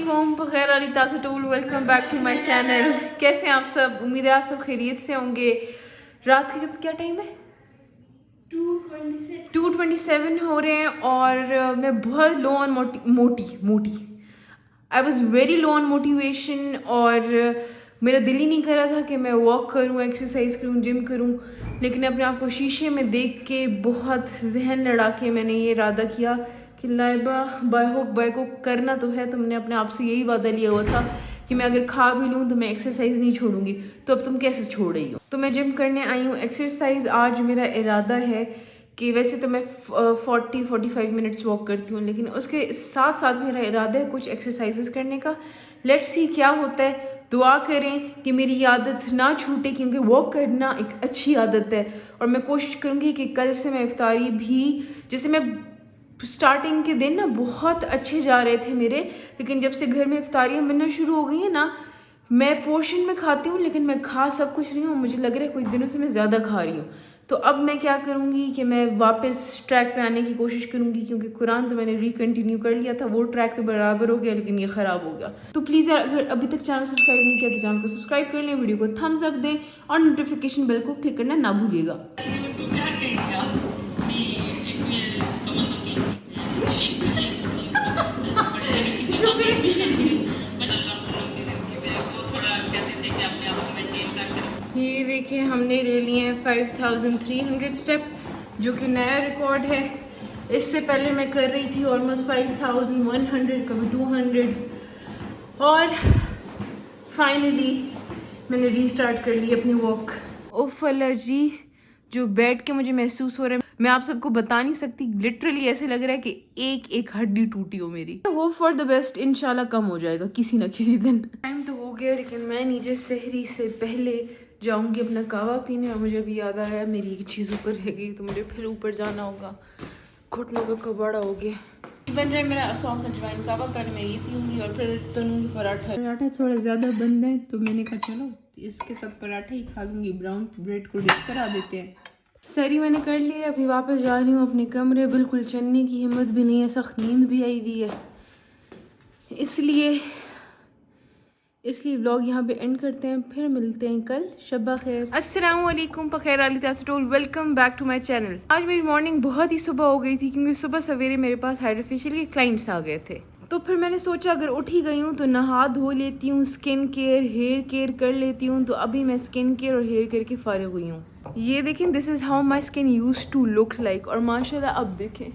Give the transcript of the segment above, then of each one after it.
अस्सलामुअलैकुम बखैर अली तासटूल welcome back to my channel. कैसे हैं आप सब? उम्मीद है आप सब खैरियत से होंगे। रात के क्या टाइम है? 2:27 हो रहे हैं और मैं बहुत लो ऑन मोटी I was very low on motivation और मेरा दिल ही नहीं कर रहा था कि मैं वॉक करूं, एक्सरसाइज करूं, जिम करूं, लेकिन अपने आप को शीशे में देख के बहुत जहन लड़ा के मैंने ये इरादा किया कि लाइबा बाय को करना तो है। तो मैंने अपने आप से यही वादा लिया हुआ था कि मैं अगर खा भी लूँ तो मैं एक्सरसाइज नहीं छोड़ूंगी। तो अब तुम कैसे छोड़ रही हो? तो मैं जिम करने आई हूँ। एक्सरसाइज आज मेरा इरादा है कि वैसे तो मैं 40-45 मिनट्स वॉक करती हूँ, लेकिन उसके साथ साथ मेरा इरादा है कुछ एक्सरसाइजेस करने का। लेट्स सी क्या होता है। दुआ करें कि मेरी आदत ना छूटे, क्योंकि वॉक करना एक अच्छी आदत है। और मैं कोशिश करूँगी कि कल से मैं इफ्तारी भी, जैसे मैं स्टार्टिंग के दिन ना बहुत अच्छे जा रहे थे मेरे, लेकिन जब से घर में इफ्तारियाँ बनना शुरू हो गई है ना, मैं पोर्शन में खाती हूँ लेकिन मैं खा सब कुछ रही हूँ। मुझे लग रहा है कुछ दिनों से मैं ज़्यादा खा रही हूँ। तो अब मैं क्या करूँगी कि मैं वापस ट्रैक पे आने की कोशिश करूँगी, क्योंकि कुरान तो मैंने रिकंटिन्यू कर लिया था, वो ट्रैक तो बराबर हो गया लेकिन ये ख़राब हो गया। तो प्लीज़ यार, अगर अभी तक चैनल सब्सक्राइब नहीं किया तो चैनल को सब्सक्राइब कर लें, वीडियो को थम्स अप दें और नोटिफिकेशन बेल को क्लिक करना ना भूलिएगा। ये देखिए, हमने ले लिए हैं 5300 स्टेप, जो कि नया रिकॉर्ड है। इससे पहले मैं कर रही थी ऑलमोस्ट 5100, कभी 200, और फाइनली मैंने रीस्टार्ट कर ली अपनी वॉक। ओफ अल्लाह जी, जो बैठ के मुझे महसूस हो रहा है मैं आप सबको बता नहीं सकती। लिटरली ऐसे लग रहा है कि एक एक हड्डी टूटी हो मेरी। होप फॉर द बेस्ट, इंशाल्लाह कम हो जाएगा किसी ना किसी दिन। टाइम तो हो गया, लेकिन मैं नीचे सहरी से पहले जाऊंगी अपना कावा पीने। और मुझे अभी याद आया मेरी एक चीज़ ऊपर रह गई, तो मुझे फिर ऊपर जाना होगा। घुटनों का कबाड़ा हो गया। बन रहा है मेरा सॉफ्ट अजवाइन कावा, पहले मैं ये पीऊँगी और फिर तनूंगी पराठा थोड़ा ज़्यादा बन रहा है, तो मैंने कहा चलो इसके साथ पराठा ही खा लूँगी। ब्राउन ब्रेड को डिप करा देते हैं। सरी मैंने कर ली है, अभी वापस जा रही हूँ अपने कमरे। बिल्कुल चलने की हिम्मत भी नहीं है, सख्त नींद भी आई हुई है, इसलिए व्लॉग यहाँ पे एंड करते हैं। फिर मिलते हैं कल। शब्बा खैर। अस्सलामुअलैकुम बखैर अली तासटूल welcome back to my channel. आज मेरी मॉर्निंग बहुत ही सुबह हो गई थी, क्योंकि सुबह सवेरे मेरे पास हाइड्रोफेशियल के क्लाइंट्स आ गए थे। तो फिर मैंने सोचा अगर उठ ही गई हूँ तो नहा धो लेती हूँ, स्किन केयर हेयर केयर कर लेती हूँ। तो अभी मैं स्किन केयर और हेयर केयर के फारिग हुई हूँ। ये देखें, this is how my skin use to look like. और माशाल्लाह अब देखें।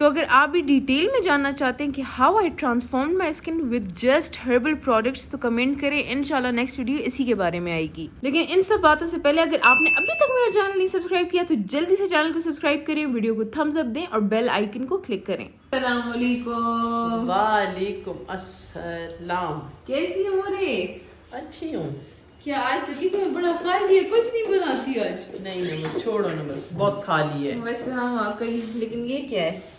तो अगर आप भी डिटेल में जानना चाहते हैं कि how I transform my skin with just herbal products, तो कमेंट करें। इंशाल्लाह नेक्स्ट वीडियो इसी के बारे में आएगी। लेकिन इन सब बातों से पहले, अगर आपने अभी तक मेरा चैनल नहीं सब्सक्राइब किया तो जल्दी से चैनल को सब्सक्राइब करें, वीडियो को थम्स अप दें और बेल आइकन को क्लिक करें। अस्सलामुअलैकुम। वालेकुम अस्सलाम। कैसी हो रे? अच्छी हूँ। क्या आज तो किचन बड़ा खाली है, कुछ नहीं बनाती आज? नहीं बस छोड़ो ना, बस बहुत खाली है। वैसे हाँ वाकई, लेकिन ये क्या है?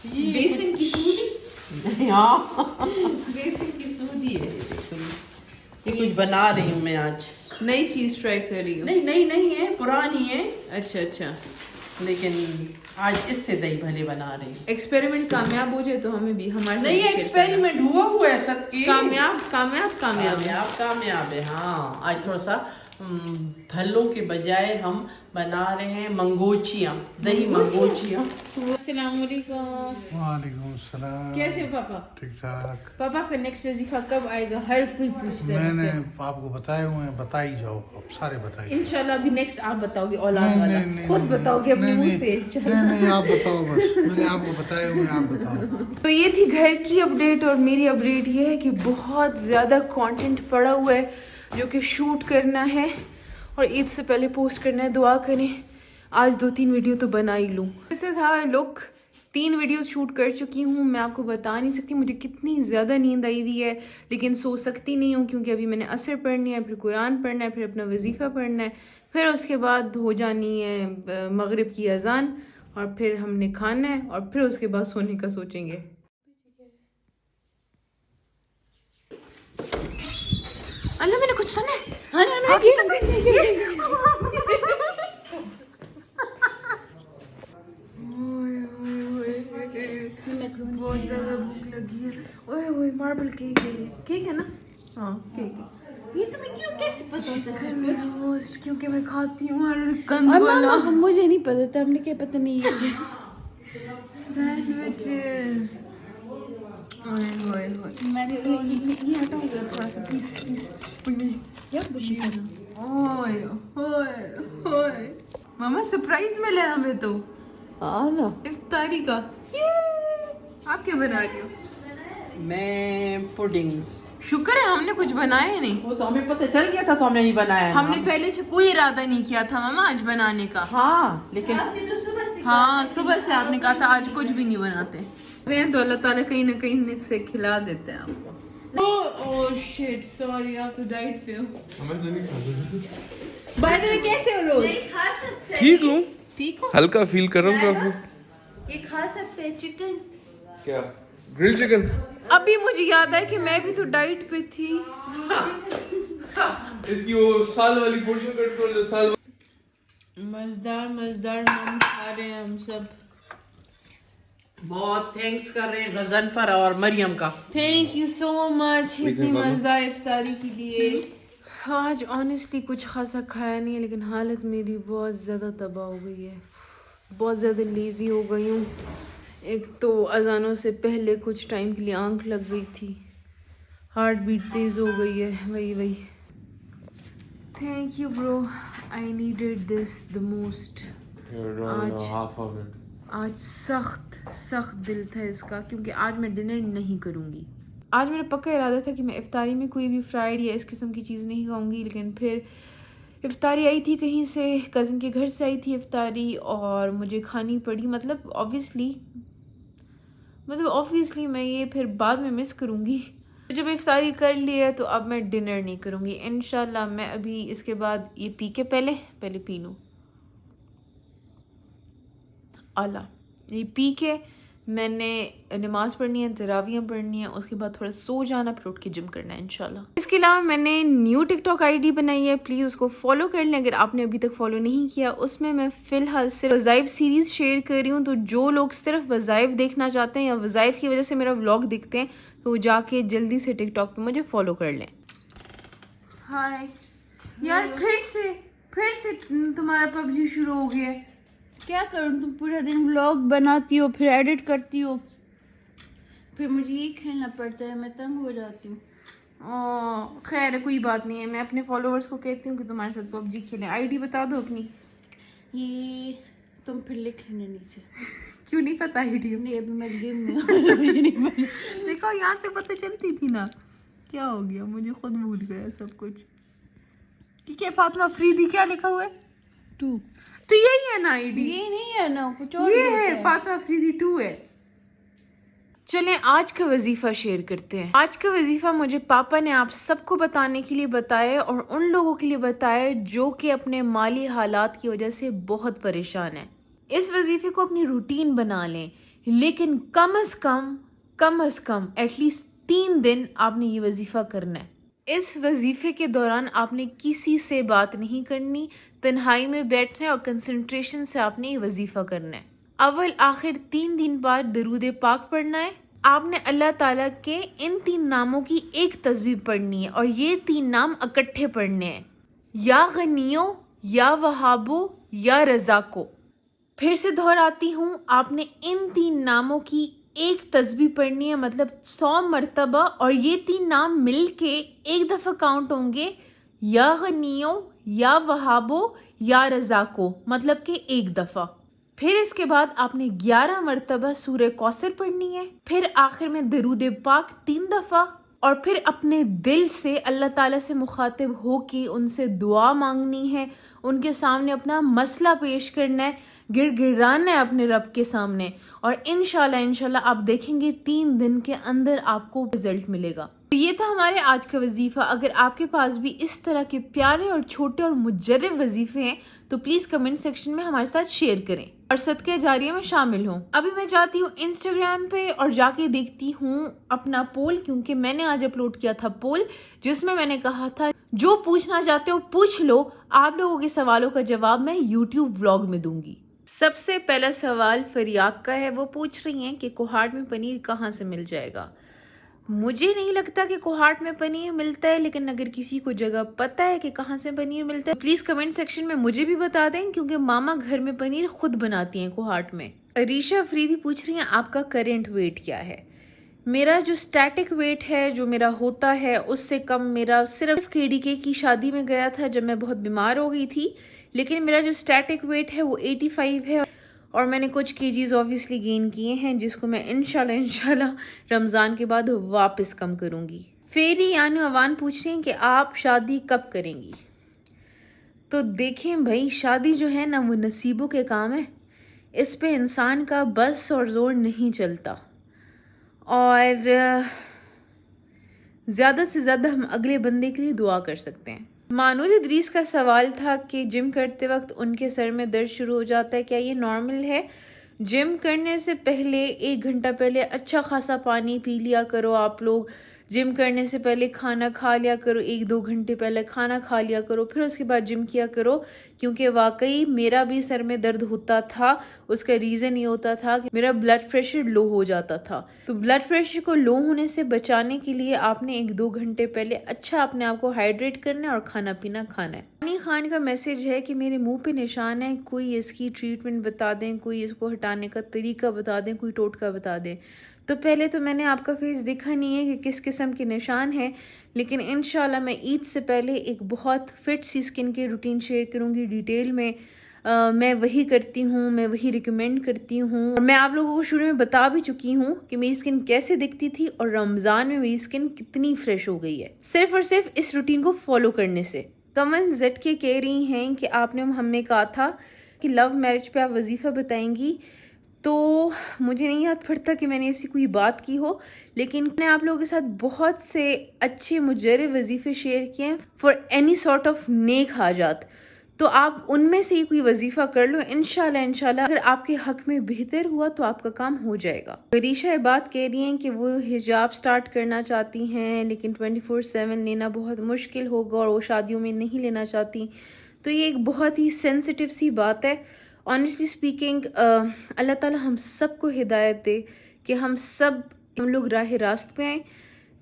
बेसन की स्मूदी। हाँ, बेसन की स्मूदी है। ये कुछ बना रही हूँ मैं आज। नई चीज ट्राई कर रही हूँ। नहीं है, पुरानी है। अच्छा, लेकिन आज इससे दही भले बना रही हूँ। एक्सपेरिमेंट कामयाब हो जाए तो हमें भी हमारे नहीं, एक्सपेरिमेंट हुआ है सबके। कामयाब है। हाँ, आज थोड़ा सा फलों के बजाय हम बना रहे हैं मंगोचियाँ, दही मंगोचियाँ। वालेकुम सलाम। कैसे हो पापा? ठीक ठाक। पापा का नेक्स्ट वजीफा कब आएगा? हर कोई पूछता है। मैंने आपको बताए हुए हैं, बता ही जाओ, आप सारे बताइए। इंशाल्लाह अभी नेक्स्ट आप बताओगे, औलाद वाला खुद बताओगे अपने मुंह से। नहीं आप बताओ, बस मैंने आपको बताए हुए हैं, आप बताओ। तो ये थी घर की अपडेट, और मेरी अपडेट ये है कि बहुत ज़्यादा कंटेंट पड़ा हुआ है जो कि शूट करना है और ईद से पहले पोस्ट करना है। दुआ करें आज 2-3 वीडियो तो बना ही लूँ। This is how I look. 3 video shoot कर चुकी हूँ। मैं आपको बता नहीं सकती मुझे कितनी ज़्यादा नींद आई हुई है, लेकिन सो सकती नहीं हूँ, क्योंकि अभी मैंने असर पढ़नी है, फिर कुरान पढ़ना है, फिर अपना वजीफ़ा पढ़ना है, फिर उसके बाद हो जानी है मगरिब की अजान, और फिर हमने खाना है, और फिर उसके बाद सोने का सोचेंगे। अल्लाह, मैंने कुछ सुना है। बहुत ज़्यादा भूख लगी लगी है। ओए ओए मार्बल केक है ये, केक है ना? हाँ केक है। ये तुम्हें क्यों कैसे पता होता है सब कुछ? रोस्ट क्योंकि मैं खाती हूँ और गंद और वाला मामा को मुझे नहीं पता था, हमने क्या पता नहीं है। सैंडविचेस। ओए ओए ओए मैंने ये हटाऊंगा थोड़ा सा प्लीज प्लीज। क्या खुशी करना। ओए ओए ओए मामा सरप्राइज मिला है हमें तो ना इफ्तारी का। ये आप क्या बना रही हो? मैं पुडिंग्स। शुक्र है हमने कुछ बनाया ही नहीं। वो तो हमें पता चल गया था तो हमने नहीं बनाया ना। हमने पहले से कोई इरादा नहीं किया था मामा आज बनाने का। हाँ लेकिन हाँ सुबह से आपने कहा था आज कुछ भी नहीं बनाते तो अल्लाह ताला कहीं ना कहीं से खिला देते हैं आपको। ओह शिट सॉरी आप तो डाइट पे हो। हमें तो नहीं खाता। बाय द वे कैसे हो रोज? खा सकते हैं ठीक हूँ, ठीक हो? हल्का फील कर रहा हूँ काफी। ये खा सकते हैं चिकन। क्या? Grill chicken? अभी मुझे याद है कि मैं भी तो डाइट पे थी। इसकी वो साल वाली पोर्शन कट कर दो, साल मजेदार मजेदार हम खा रहे हैं हम सब। बहुत थैंक्स कर रहे हैं गजनफर और मरियम का। थैंक यू सो मच इतनी बाबू। मजेदार इफ्तारी के लिए। आज ऑनेस्टली कुछ खासा खाया नहीं है लेकिन हालत मेरी बहुत ज़्यादा तबाह हो गई है। बहुत ज़्यादा लेज़ी हो गई हूँ। एक तो अजानों से पहले कुछ टाइम के लिए आंख लग गई थी, हार्ट बीट तेज़ हो गई है, वही thank you bro, I needed this the most. आज सख्त दिल था इसका क्योंकि आज मैं डिनर नहीं करूँगी। आज मेरा पक्का इरादा था कि मैं इफ्तारी में कोई भी फ्राइड या इस किस्म की चीज़ नहीं खाऊंगी, लेकिन फिर इफ्तारी आई थी कहीं से, कज़न के घर से आई थी इफ्तारी और मुझे खानी पड़ी। मतलब ऑब्वियसली मैं ये फिर बाद में मिस करूँगी। जब इफ्तारी कर ली है तो अब मैं डिनर नहीं करूँगी इंशाल्लाह। मैं अभी इसके बाद ये पी के पहले पी लूँ आला। ये पी के मैंने नमाज पढ़नी है, तरावियाँ पढ़नी है, उसके बाद थोड़ा सो जाना, फिर उठ के जिम करना है इंशाल्लाह। इसके अलावा मैंने न्यू टिकटॉक आईडी बनाई है, प्लीज़ उसको फॉलो कर लें अगर आपने अभी तक फॉलो नहीं किया। उसमें मैं फ़िलहाल सिर्फ वज़ाइफ सीरीज़ शेयर कर रही हूँ, तो जो लोग सिर्फ वज़ाइफ देखना चाहते हैं या वज़ाइफ की वजह से मेरा व्लॉग देखते हैं तो वो जाके जल्दी से टिकटॉक पर मुझे फॉलो कर लें। हाय यार, फिर से तुम्हारा पबजी शुरू हो गया है। क्या करूँ, तुम पूरा दिन व्लॉग बनाती हो, फिर एडिट करती हो, फिर मुझे ये खेलना पड़ता है, मैं तंग हो जाती हूँ। खैर है, कोई बात नहीं है। मैं अपने फॉलोअर्स को कहती हूँ कि तुम्हारे साथ पबजी खेलें। आईडी बता दो अपनी। ये तुम फिर लिख लेना नीचे। क्यों नहीं पता आईडी? नहीं अभी मैं गेम में हूँ, मुझे नहीं पता। देखो यहाँ से पता चलती थी ना। क्या हो गया, मुझे खुद भूल गया सब कुछ। ठीक है, फातिमा अफरीदी क्या लिखा हुआ है? 2 तो यही है ना आईडी? ये नहीं है ना, कुछ और ये होता है फातिमा अफरीदी 2 है। चलें आज का वजीफा शेयर करते हैं। आज का वजीफा मुझे पापा ने आप सबको बताने के लिए बताया और उन लोगों के लिए बताया जो कि अपने माली हालात की वजह से बहुत परेशान है। इस वजीफे को अपनी रूटीन बना लें, लेकिन कम अज कम एटलीस्ट 3 दिन आपने ये वजीफा करना है। इस वजीफे के दौरान आपने किसी से बात नहीं करनी, तन्हाई में बैठना है और कंसंट्रेशन से आपने ये वजीफा करना है। अव्वल आखिर 3 दिन बाद दरूद पाक पढ़ना है। आपने अल्लाह ताला के इन 3 नामों की एक तस्बीह पढ़नी है और ये 3 नाम इकट्ठे पढ़ने हैं, या गनियो, या वहाबो, या रज़ाको। फिर से दोहराती हूँ, आपने इन 3 नामों की एक तस्बीह पढ़नी है, मतलब 100 मरतबा, और ये 3 नाम मिल के एक दफ़ा काउंट होंगे, या गनियो, या वहाबो, या रज़ाको, मतलब कि एक दफ़ा। फिर इसके बाद आपने 11 मरतबा सूरह कौसर पढ़नी है। फिर आखिर में दरूद पाक 3 दफ़ा, और फिर अपने दिल से अल्लाह ताला से मुखातिब हो के उनसे दुआ मांगनी है, उनके सामने अपना मसला पेश करना है, गिड़गिड़ाना है अपने रब के सामने, और इंशाल्लाह आप देखेंगे 3 दिन के अंदर आपको रिजल्ट मिलेगा। तो ये था हमारे आज का वजीफा। अगर आपके पास भी इस तरह के प्यारे और छोटे और मुजर्रब वजीफे हैं तो प्लीज़ कमेंट सेक्शन में हमारे साथ शेयर करें और सदक़े जारिया में शामिल हों। अभी मैं जाती हूँ इंस्टाग्राम पे और जाके देखती हूँ अपना पोल, क्योंकि मैंने आज अपलोड किया था पोल जिसमें मैंने कहा था जो पूछना चाहते हो पूछ लो, आप लोगों के सवालों का जवाब मैं YouTube व्लॉग में दूंगी। सबसे पहला सवाल फरियाक का है। वो पूछ रही हैं कि कोहाट में पनीर कहाँ से मिल जाएगा। मुझे नहीं लगता कि कोहाट में पनीर मिलता है, लेकिन अगर किसी को जगह पता है कि कहाँ से पनीर मिलता है तो प्लीज़ कमेंट सेक्शन में मुझे भी बता दें, क्योंकि मामा घर में पनीर खुद बनाती हैं कोहाट में। अरीशा अफरीदी पूछ रही हैं आपका करेंट वेट क्या है। मेरा जो स्टैटिक वेट है, जो मेरा होता है, उससे कम मेरा सिर्फ KDK की शादी में गया था जब मैं बहुत बीमार हो गई थी, लेकिन मेरा जो स्टैटिक वेट है वो 85 है और मैंने कुछ केजीज ऑब्वियसली गेन किए हैं, जिसको मैं इंशाल्लाह रमज़ान के बाद वापस कम करूँगी। फेरी यानी अवान पूछ रही हैं कि आप शादी कब करेंगी। तो देखें भाई, शादी जो है ना वो नसीबों के काम है, इस पे इंसान का बस और ज़ोर नहीं चलता, और ज़्यादा से ज़्यादा हम अगले बंदे के लिए दुआ कर सकते हैं। मानुल इदरीस का सवाल था कि जिम करते वक्त उनके सर में दर्द शुरू हो जाता है, क्या ये नॉर्मल है। जिम करने से पहले 1 घंटा पहले अच्छा खासा पानी पी लिया करो आप लोग। जिम करने से पहले खाना खा लिया करो, 1-2 घंटे पहले खाना खा लिया करो, फिर उसके बाद जिम किया करो। क्योंकि वाकई मेरा भी सर में दर्द होता था, उसका रीज़न ये होता था कि मेरा ब्लड प्रेशर लो हो जाता था। तो ब्लड प्रेशर को लो होने से बचाने के लिए आपने 1-2 घंटे पहले अच्छा अपने आप को हाइड्रेट करना है और खाना पीना खाना है। रानी खान का मैसेज है कि मेरे मुंह पे निशान है, कोई इसकी ट्रीटमेंट बता दें, कोई इसको हटाने का तरीका बता दें, कोई टोटका बता दें। तो पहले तो मैंने आपका फेस देखा नहीं है कि किस किस्म के निशान हैं, लेकिन इंशाल्लाह मैं ईद से पहले एक बहुत फिट सी स्किन के रूटीन शेयर करूंगी डिटेल में। मैं वही करती हूँ, मैं वही रिकमेंड करती हूँ, और मैं आप लोगों को शुरू में बता भी चुकी हूँ कि मेरी स्किन कैसे दिखती थी और रमज़ान में मेरी स्किन कितनी फ्रेश हो गई है सिर्फ और सिर्फ इस रूटीन को फॉलो करने से। कमल जेड के कह रही हैं कि आपने हमें कहा था कि लव मैरिज पे आप वजीफ़ा बताएंगी, तो मुझे नहीं याद पड़ता कि मैंने ऐसी कोई बात की हो, लेकिन मैंने आप लोगों के साथ बहुत से अच्छे मुजर्रब वजीफ़े शेयर किए हैं फॉर एनी सॉर्ट ऑफ नेक हाजात। तो आप उनमें से ही कोई वजीफ़ा कर लो, इंशाल्लाह अगर आपके हक में बेहतर हुआ तो आपका काम हो जाएगा। अरीशा ये बात कह रही हैं कि वो हिजाब स्टार्ट करना चाहती हैं, लेकिन 24/7 लेना बहुत मुश्किल होगा और वो शादियों में नहीं लेना चाहती। तो ये एक बहुत ही सेंसिटिव सी बात है। ऑनेस्टली स्पीकिंग, अल्लाह ताला हम सबको हिदायत दे कि हम लोग राह रास्त पे आएँ।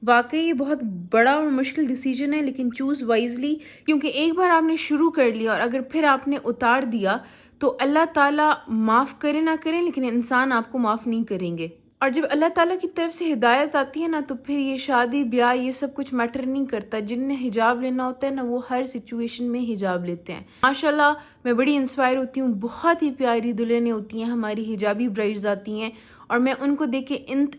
वाकई ये बहुत बड़ा और मुश्किल डिसीजन है, लेकिन चूज़ वाइजली, क्योंकि एक बार आपने शुरू कर लिया और अगर फिर आपने उतार दिया तो अल्लाह ताला माफ़ करे ना करें, लेकिन इंसान आपको माफ़ नहीं करेंगे। और जब अल्लाह ताला की तरफ से हिदायत आती है ना, तो फिर ये शादी ब्याह ये सब कुछ मैटर नहीं करता। जिनने हिजाब लेना होता है ना, वो हर सिचुएशन में हिजाब लेते हैं। माशाल्लाह मैं बड़ी इंस्पायर होती हूँ, बहुत ही प्यारी दुल्हनें होती हैं हमारी, हिजाबी ब्राइड्स आती हैं और मैं उनको देख के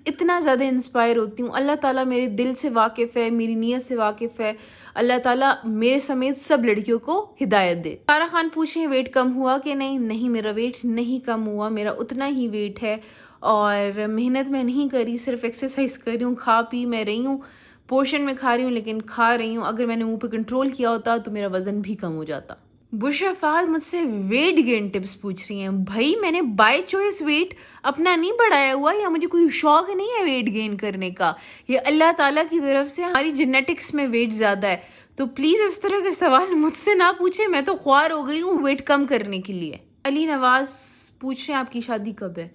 इतना ज़्यादा इंस्पायर होती हूँ। अल्लाह ताला मेरे दिल से वाकिफ़ है, मेरी नीयत से वाकिफ़ है। अल्लाह ताला मेरे समेत सब लड़कियों को हिदायत दे। सारा खान पूछे वेट कम हुआ कि नहीं, मेरा वेट नहीं कम हुआ, मेरा उतना ही वेट है और मेहनत मैं नहीं करी, सिर्फ एक्सरसाइज कर रही हूँ, खा पी मैं रही हूँ, पोर्शन में खा रही हूँ लेकिन खा रही हूँ। अगर मैंने मुंह पे कंट्रोल किया होता तो मेरा वज़न भी कम हो जाता। बुशरा फहद मुझसे वेट गेन टिप्स पूछ रही हैं। भाई मैंने बाय चॉइस वेट अपना नहीं बढ़ाया हुआ, या मुझे कोई शौक नहीं है वेट गेन करने का, ये अल्लाह ताला की तरफ से हमारी जेनेटिक्स में वेट ज़्यादा है। तो प्लीज़ इस तरह के सवाल मुझसे ना पूछे, मैं तो ख्वार हो गई हूँ वेट कम करने के लिए। अली नवाज पूछ रहे हैं आपकी शादी कब है।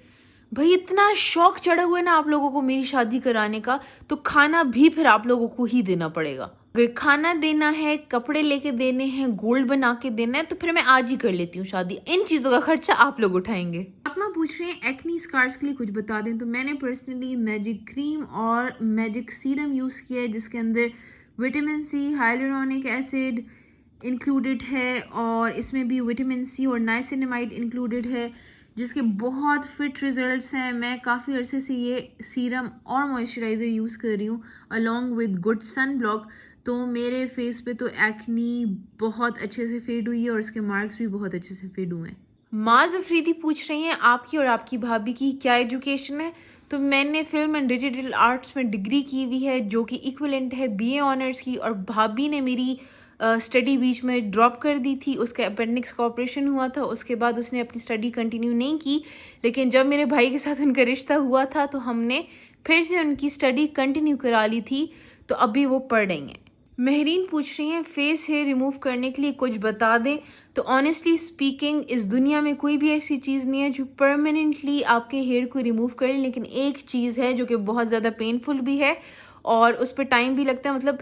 भाई इतना शौक चढ़ा हुआ है ना आप लोगों को मेरी शादी कराने का, तो खाना भी फिर आप लोगों को ही देना पड़ेगा। अगर खाना देना है, कपड़े लेके देने हैं, गोल्ड बना के देना है, तो फिर मैं आज ही कर लेती हूँ शादी। इन चीज़ों का खर्चा आप लोग उठाएंगे। आत्मा पूछ रहे हैं एक्नी स्कार्स के लिए कुछ बता दें। तो मैंने पर्सनली मैजिक क्रीम और मैजिक सीरम यूज़ किया है, जिसके अंदर vitamin C, hyaluronic acid included है और इसमें भी विटामिन सी और नाइसिनामाइड इंक्लूडेड है, जिसके बहुत फिट रिजल्ट्स हैं। मैं काफ़ी अरसे से ये सीरम और मॉइस्चराइज़र यूज़ कर रही हूँ along with good sunblock. तो मेरे फेस पे तो एक्नी बहुत अच्छे से फेड हुई है और इसके मार्क्स भी बहुत अच्छे से फेड हुए हैं। माज अफरीदी पूछ रही हैं आपकी और आपकी भाभी की क्या एजुकेशन है। तो मैंने फिल्म एंड डिजिटल आर्ट्स में डिग्री की हुई है, जो कि इक्विवेलेंट है बीए ऑनर्स की, और भाभी ने मेरी स्टडी बीच में ड्रॉप कर दी थी। उसका अपेंडिक्स का ऑपरेशन हुआ था, उसके बाद उसने अपनी स्टडी कंटिन्यू नहीं की, लेकिन जब मेरे भाई के साथ उनका रिश्ता हुआ था तो हमने फिर से उनकी स्टडी कंटिन्यू करा ली थी, तो अभी वो पढ़ रही हैं। مہرین پوچھ رہی ہیں فیس ہیئر ریموو کرنے کے لیے کچھ بتا دیں. تو آنیسٹلی اسپیکنگ اس دنیا میں کوئی بھی ایسی چیز نہیں ہے جو پرماننٹلی آپ کے ہیئر کو ریموو کر لیں, لیکن ایک چیز ہے جو کہ بہت زیادہ پینفل بھی ہے اور اس پہ ٹائم بھی لگتا ہے. مطلب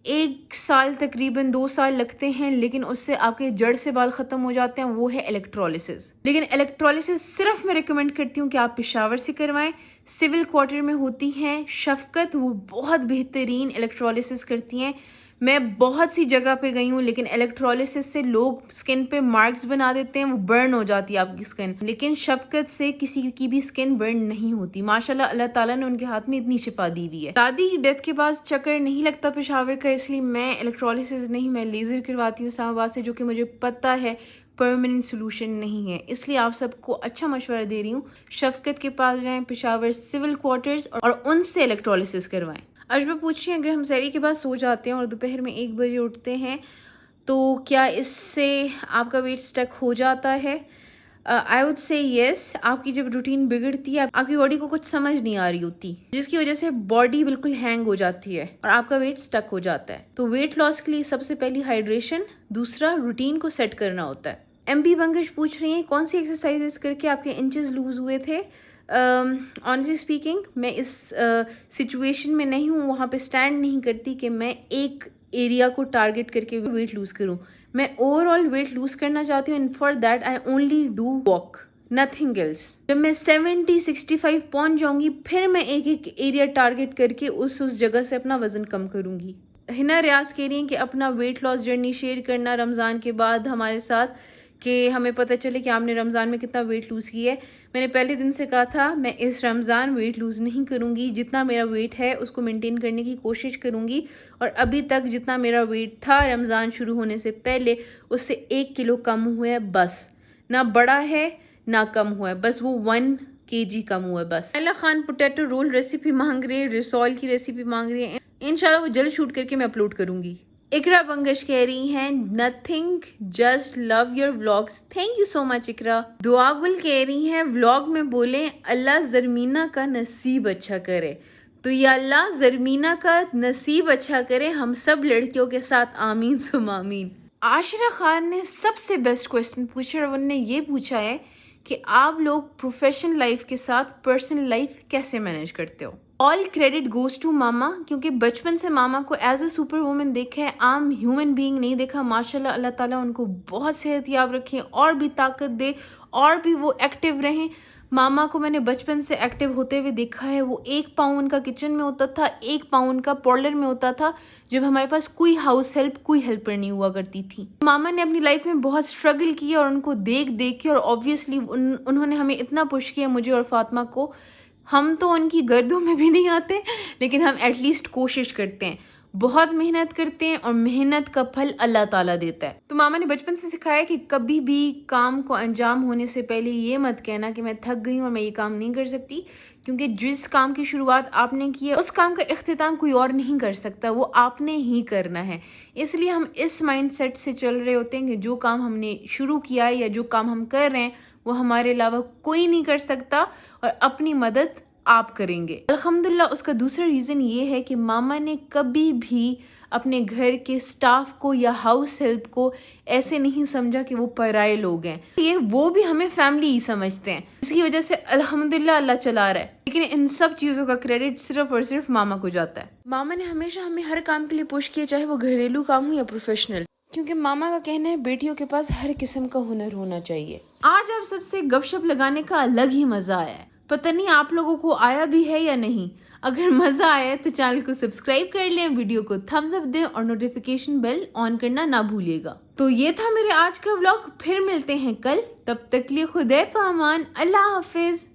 1 سال تقریباً 2 سال لگتے ہیں, لیکن اس سے آپ کے جڑ سے بال ختم ہو جاتے ہیں. وہ ہے الیکٹرالسس. لیکن الیکٹرالسس صرف میں ریکمینڈ کرتی ہوں کہ آپ پشاور سے کروائیں. سول کوارٹر میں ہوتی ہیں شفقت, وہ بہت بہترین الیکٹرالسس کرتی ہیں. میں بہت سی جگہ پہ گئی ہوں, لیکن الیکٹرالسس سے لوگ سکن پہ مارکس بنا دیتے ہیں, وہ برن ہو جاتی ہے آپ کی سکن, لیکن شفقت سے کسی کی بھی سکن برن نہیں ہوتی. ماشاءاللہ اللہ تعالیٰ نے ان کے ہاتھ میں اتنی شفا دی ہوئی ہے. دادی کی ڈیتھ کے بعد چکر نہیں لگتا پشاور کا, اس لیے میں الیکٹرالسس نہیں, میں لیزر کرواتی ہوں اسلام آباد سے, جو کہ مجھے پتہ ہے پرماننٹ سولوشن نہیں ہے. اس لیے آپ سب کو اچھا مشورہ دے رہی ہوں, شفقت کے پاس جائیں پشاور سول کوارٹرز اور ان سے الیکٹرالسس کروائیں. اجبا پوچھ رہی ہیں اگر ہم سحری کے بعد سو جاتے ہیں اور دوپہر میں 1 بجے اٹھتے ہیں تو کیا اس سے آپ کا ویٹ اسٹک ہو جاتا ہے؟ آئی وڈ سے یس. آپ کی جب روٹین بگڑتی ہے آپ کی باڈی کو کچھ سمجھ نہیں آ رہی ہوتی, جس کی وجہ سے باڈی بالکل ہینگ ہو جاتی ہے اور آپ کا ویٹ اسٹک ہو جاتا ہے. تو ویٹ لاس کے لیے سب سے پہلی ہائیڈریشن, دوسرا روٹین کو سیٹ کرنا ہوتا ہے. ایم بی بنگش پوچھ رہی ہیں کون سی ایکسرسائزز کر کے آپ کے انچز لوز ہوئے تھے؟ آنیسٹلی اسپیکنگ میں اس سچویشن میں نہیں ہوں, وہاں پہ اسٹینڈ نہیں کرتی کہ میں ایک ایریا کو ٹارگٹ کر کے ویٹ لوز کروں. میں اوور آل ویٹ لوز کرنا چاہتی ہوں, and for that I only do walk, nothing else. جب میں 70-65 پہنچ جاؤں گی پھر میں ایک ایریا ٹارگٹ کر کے اس جگہ سے اپنا وزن کم کروں گی. ہنا ریاض کہہ رہی ہیں کہ اپنا ویٹ لاس جرنی شیئر کرنا رمضان کے بعد ہمارے ساتھ, کہ ہمیں پتہ چلے کہ آپ نے رمضان میں کتنا ویٹ لوز کیا ہے. میں نے پہلے دن سے کہا تھا میں اس رمضان ویٹ لوز نہیں کروں گی, جتنا میرا ویٹ ہے اس کو مینٹین کرنے کی کوشش کروں گی. اور ابھی تک جتنا میرا ویٹ تھا رمضان شروع ہونے سے پہلے اس سے 1 کلو کم ہوا ہے بس, نہ بڑا ہے نہ کم ہوا ہے, بس وہ 1 kg کم ہوا ہے بس. اللہ خان پوٹیٹو رول ریسیپی مانگ رہے ہیں, رسول کی ریسیپی مانگ رہے ہیں, انشاءاللہ وہ جلد شوٹ کر کے میں اپلوڈ کروں گی. اقرا بنگش کہہ رہی ہیں nothing just love your vlogs. Thank you so much Iqra. Dua Gul کہہ رہی ہیں ولاگ میں بولیں اللہ زرمینہ کا نصیب اچھا کرے. تو یا اللہ زرمینہ کا نصیب اچھا کرے ہم سب لڑکیوں کے ساتھ, آمین سم آمین. عاشرہ خان نے سب سے بیسٹ کویسچن پوچھا, اور انہوں نے یہ پوچھا ہے کہ آپ لوگ پروفیشنل لائف کے ساتھ پرسنل لائف کیسے مینیج کرتے ہو؟ آل کریڈٹ گوز ٹو ماما, کیونکہ بچپن سے ماما کو ایز اے سپر وومن دیکھا ہے, عام ہیومن بینگ نہیں دیکھا. ماشاءاللہ اللہ تعالیٰ ان کو بہت صحت یاب رکھے اور بھی طاقت دے اور بھی وہ ایکٹیو رہیں. ماما کو میں نے بچپن سے ایکٹیو ہوتے ہوئے دیکھا ہے. وہ 1 پاؤں ان کا کچن میں ہوتا تھا, 1 پاؤں ان کا پارلر میں ہوتا تھا, جب ہمارے پاس کوئی ہاؤس ہیلپ کوئی ہیلپر نہیں ہوا کرتی تھی. ماما نے اپنی لائف میں بہت اسٹرگل کیا اور ان کو دیکھ کے, اور آبویسلی انہوں نے ہمیں اتنا پش کیا مجھے اور فاطمہ کو. ہم تو ان کی گردوں میں بھی نہیں آتے, لیکن ہم ایٹ لیسٹ کوشش کرتے ہیں, بہت محنت کرتے ہیں, اور محنت کا پھل اللہ تعالیٰ دیتا ہے. تو ماما نے بچپن سے سکھایا کہ کبھی بھی کام کو انجام ہونے سے پہلے یہ مت کہنا کہ میں تھک گئی ہوں اور میں یہ کام نہیں کر سکتی, کیونکہ جس کام کی شروعات آپ نے کی ہے اس کام کا اختتام کوئی اور نہیں کر سکتا, وہ آپ نے ہی کرنا ہے. اس لیے ہم اس مائنڈ سیٹ سے چل رہے ہوتے ہیں کہ جو کام ہم نے شروع کیا ہے یا جو کام ہم کر رہے ہیں وہ ہمارے علاوہ کوئی نہیں کر سکتا, اور اپنی مدد آپ کریں گے. الحمدللہ اس کا دوسرا ریزن یہ ہے کہ ماما نے کبھی بھی اپنے گھر کے سٹاف کو یا ہاؤس ہیلپ کو ایسے نہیں سمجھا کہ وہ پرائے لوگ ہیں. یہ وہ بھی ہمیں فیملی ہی سمجھتے ہیں, اس کی وجہ سے الحمدللہ اللہ چلا رہا ہے. لیکن ان سب چیزوں کا کریڈٹ صرف اور صرف ماما کو جاتا ہے. ماما نے ہمیشہ ہمیں ہر کام کے لیے پش کیا, چاہے وہ گھریلو کام ہو یا پروفیشنل, کیونکہ ماما کا کہنا ہے بیٹیوں کے پاس ہر قسم کا ہنر ہونا چاہیے. آج آپ سب سے گپ شپ لگانے کا الگ ہی مزہ آیا ہے, پتہ نہیں آپ لوگوں کو آیا بھی ہے یا نہیں. اگر مزہ آیا تو چینل کو سبسکرائب کر لیں, ویڈیو کو تھمز اپ دیں اور نوٹیفیکیشن بیل آن کرنا نہ بھولیے گا. تو یہ تھا میرے آج کا ولاگ, پھر ملتے ہیں کل, تب تک لیے خدا پامان, اللہ حافظ.